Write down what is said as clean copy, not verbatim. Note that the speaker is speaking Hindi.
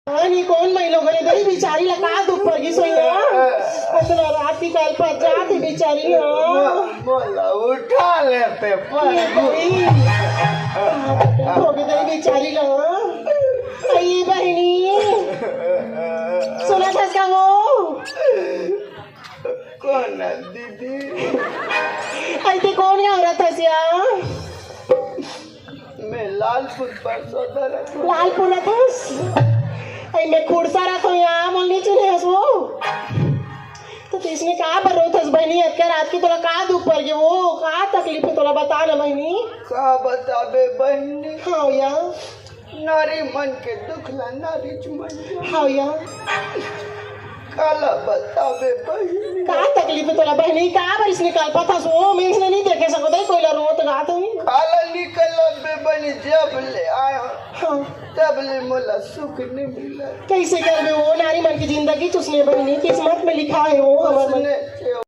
आणि कोण महिलो घरी गई बिचारी लगा दुख पड़गी सोई ना रात की कल पर जाती बिचारी बोला उठा लेते पर हो गई बिचारी ला आई बहनी सुना था क्या वो कौन है दीदी आई थी कौन है औरत है सिया मैं लालपुर पर सोदर लालपुर था आई मैं खुड़सा रखो यहाँ मोलनी चुने वो तो इसने कहा पर रोतस बहनी अक्कर रात की तोला कहा दुख पड़ गया वो कहा तकलीफ है तोला बता ना बहनी का बताबे बहनी हाँ यार नारी मन के दुखला नारी मन हाँ यार काला बताबे बहनी कहा तकलीफ है तोला बहनी कहा पर इसने कल पता सो मैं इसने नहीं देखे सको दे कोई रो तो गा तो काला निकल बे बनी जब ले आया हाँ तब ले मोला सुख नहीं मिला कैसे कर वो नारी मन की जिंदगी तुझने बहनी किस्मत में लिखा है वो हमारे मन उसने